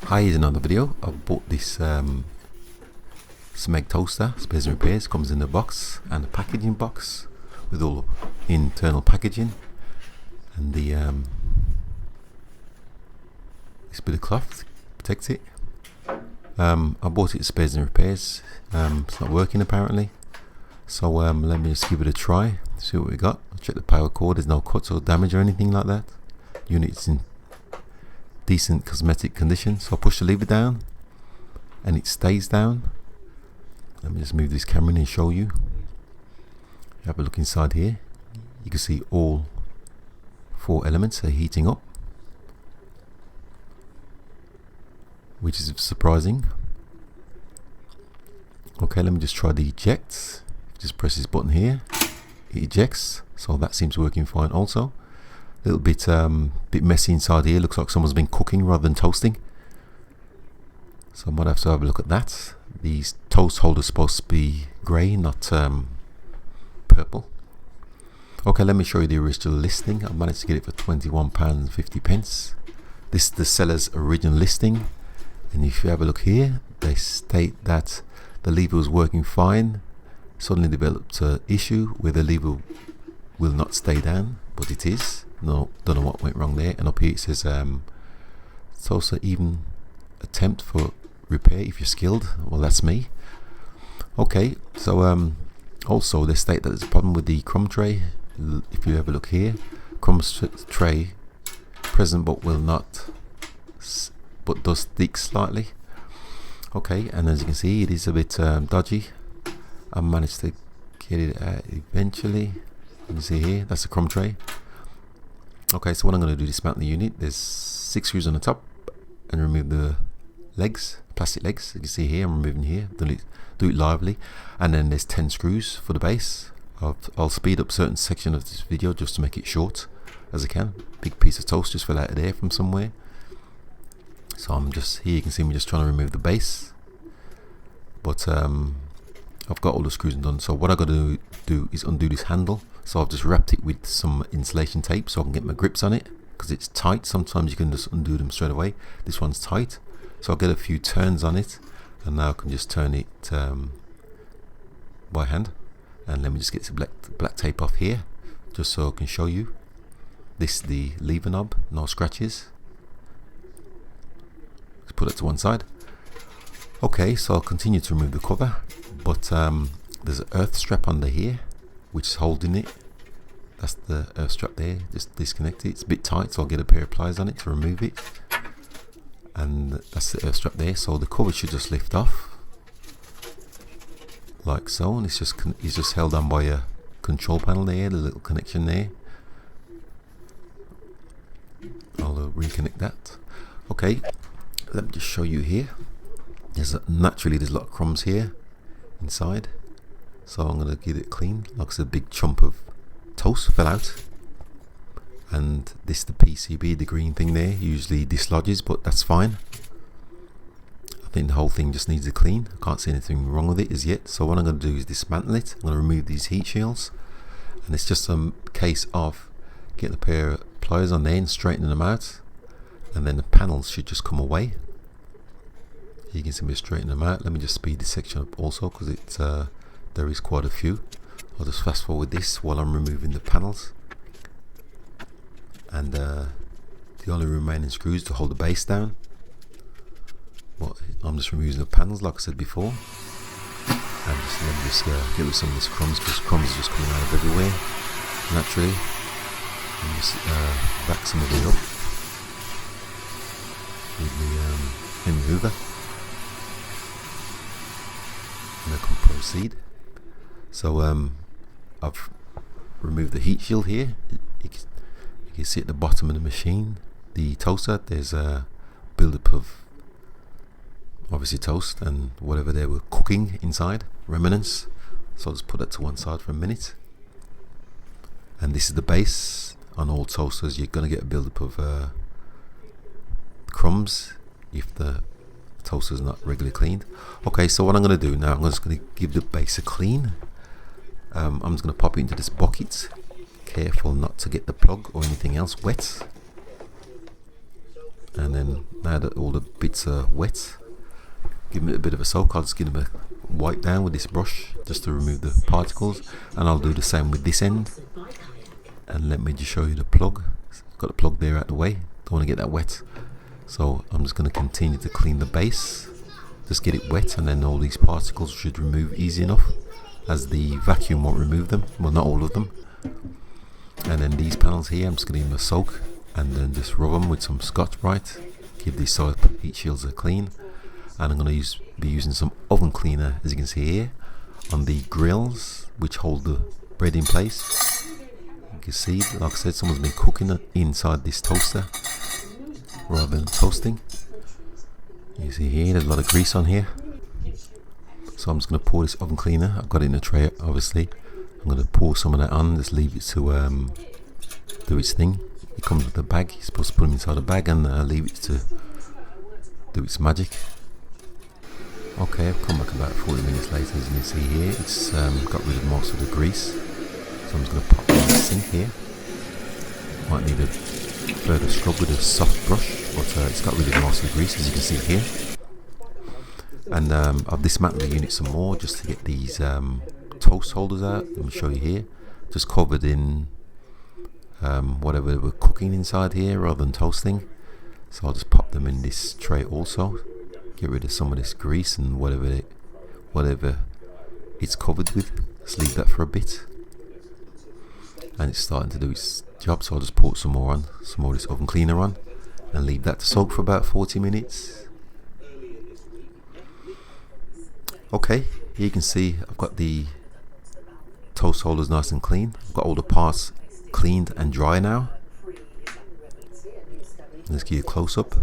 Hi, here's another video. I bought this SMEG toaster, spares and repairs. Comes in the box and the packaging box with all internal packaging and the this bit of cloth protects it. I bought it spares and repairs. It's not working apparently, so let me just give it a try, see what we got. I'll check the power cord. There's no cuts or damage or anything like that. Unit's in decent cosmetic condition, so I'll push the lever down and it stays down. Let me just move this camera in and show you. Have a look inside here. You can see all 4 elements are heating up, which is surprising. Okay, let me just try the ejects. Just press this button here, it ejects, so that seems working fine also. A little bit messy inside here. Looks like someone's been cooking rather than toasting, so I might have to have a look at that. These toast holders supposed to be grey, not purple. Okay, let me show you the original listing. I managed to get it for £21.50. This is the seller's original listing, and if you have a look here, they state that the lever was working fine. Suddenly developed an issue where the lever will not stay down, but it is. No, don't know what went wrong there. And up here it says it's also even attempt for repair if you're skilled. Well, that's me. Okay, so also they state that there's a problem with the crumb tray. If you have a look here, crumb tray present but will not, but does stick slightly. Okay, and as you can see, it is a bit dodgy. I managed to get it out eventually. You can see here, that's the crumb tray. Okay, so what I'm going to do is dismantle the unit. There's 6 screws on the top, and remove the legs, plastic legs. You can see here, I'm removing here. Do it lively. And then there's 10 screws for the base. I'll speed up certain section of this video just to make it short as I can. Big piece of toast just fell out of there from somewhere. So I'm just here. You can see me just trying to remove the base, but I've got all the screws done. So what I got to do is undo this handle. So I've just wrapped it with some insulation tape so I can get my grips on it, because it's tight. Sometimes you can just undo them straight away. This one's tight, so I'll get a few turns on it, and now I can just turn it by hand. And let me just get some black tape off here, just so I can show you. This is the lever knob, no scratches. Let's put it to one side. Okay, so I'll continue to remove the cover, but there's an earth strap under here which is holding it. That's the earth strap there. Just disconnect it. It's a bit tight, so I'll get a pair of pliers on it to remove it. And that's the earth strap there. So the cover should just lift off like so, and it's just held on by a control panel there, the little connection there. I'll reconnect that. Okay, let me just show you here. Naturally there's a lot of crumbs here inside, so I'm going to get it clean. Like I said, a big chunk of toast fell out, and this is the PCB, the green thing there, usually dislodges, but that's fine. I think the whole thing just needs a clean. I can't see anything wrong with it as yet. So what I'm going to do is dismantle it. I'm going to remove these heat shields, and it's just a case of getting a pair of pliers on there and straightening them out, and then the panels should just come away. You can see me straighten them out. Let me just speed this section up also, because it's there is quite a few. I'll just fast forward this while I'm removing the panels, and the only remaining screws to hold the base down. But I'm just removing the panels like I said before, and let me just get rid of some of these crumbs, because crumbs are just coming out of everywhere naturally. And just back some of it up with the hoover, and I can proceed. So I've removed the heat shield here. You can see at the bottom of the machine, the toaster, there's a build-up of obviously toast and whatever they were cooking inside, remnants. So I'll just put that to one side for a minute. And this is the base. On all toasters you're going to get a build-up of crumbs if the toaster is not regularly cleaned. Okay, so what I'm going to do now, I'm just going to give the base a clean. I'm just going to pop it into this bucket. Careful not to get the plug or anything else wet. And then now that all the bits are wet, give them a bit of a soak. I'll just give them a wipe down with this brush just to remove the particles, and I'll do the same with this end. And let me just show you the plug. Got the plug there out the way, don't want to get that wet, so I'm just going to continue to clean the base, just get it wet, and then all these particles should remove easy enough, as the vacuum won't remove them, well, not all of them. And then these panels here, I'm just going to give them a soak and then just rub them with some Scotch-Brite, give these side heat shields a clean. And I'm going to be using some oven cleaner, as you can see here, on the grills which hold the bread in place. You can see, like I said, someone's been cooking it inside this toaster rather than toasting. You see here, there's a lot of grease on here. So I'm just going to pour this oven cleaner. I've got it in a tray, obviously. I'm going to pour some of that on, just leave it to do its thing. It comes with a bag. You're supposed to put them inside a bag and leave it to do its magic. Okay, I've come back about 40 minutes later. As you can see here, it's got rid of most of the grease. So I'm just going to pop it in the sink here. Might need a further scrub with a soft brush, but it's got rid of most of the grease, as you can see here. And I've dismantled the unit some more just to get these toast holders out. Let me show you here. Just covered in whatever they were cooking inside here rather than toasting. So I'll just pop them in this tray also. Get rid of some of this grease and whatever it's covered with. Just leave that for a bit. And it's starting to do its job, so I'll just pour some more on, some more of this oven cleaner on, and leave that to soak for about 40 minutes. Okay, here you can see I've got the toast holders nice and clean. I've got all the parts cleaned and dry now. Let's give you a close up.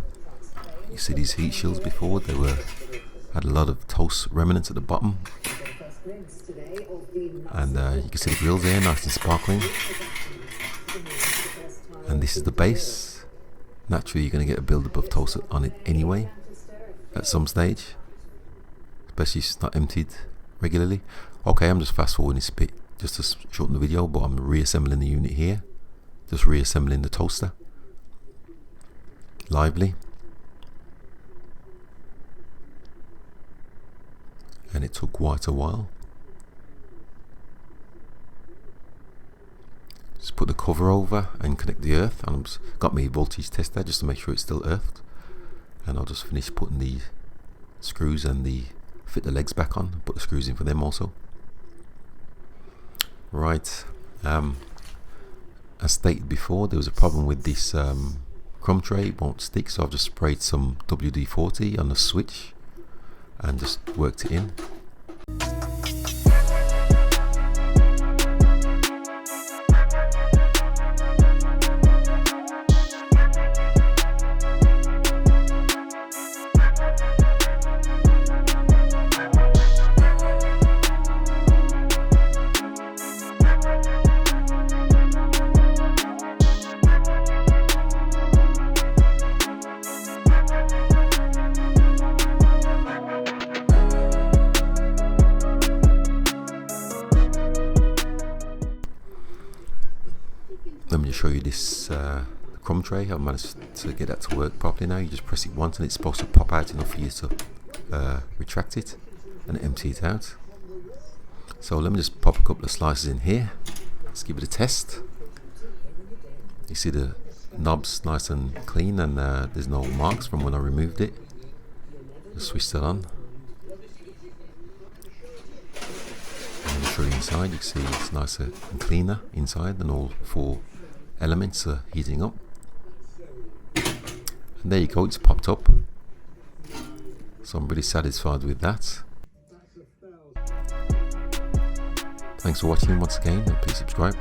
You see these heat shields before, they had a lot of toast remnants at the bottom. And you can see the grills there, nice and sparkling. And this is the base. Naturally, you're going to get a build-up of toast on it anyway, at some stage, especially if it's not emptied regularly. Okay, I'm just fast forwarding this bit just to shorten the video, but I'm reassembling the unit here. Just reassembling the toaster. Lively. And it took quite a while. Just put the cover over and connect the earth, and I've got my voltage tester just to make sure it's still earthed. And I'll just finish putting the screws and fit the legs back on, put the screws in for them also. Right, as stated before, there was a problem with this crumb tray. It won't stick, so I've just sprayed some WD-40 on the switch and just worked it in. Let me just show you this crumb tray. I've managed to get that to work properly now. You just press it once and it's supposed to pop out enough for you to retract it and empty it out. So let me just pop a couple of slices in here. Let's give it a test. You see the knob's nice and clean, and there's no marks from when I removed it. Just switch that on. And show you inside. You can see it's nicer and cleaner inside, and all four elements are heating up. And there you go, it's popped up. So I'm really satisfied with that. Thanks for watching once again, and please subscribe.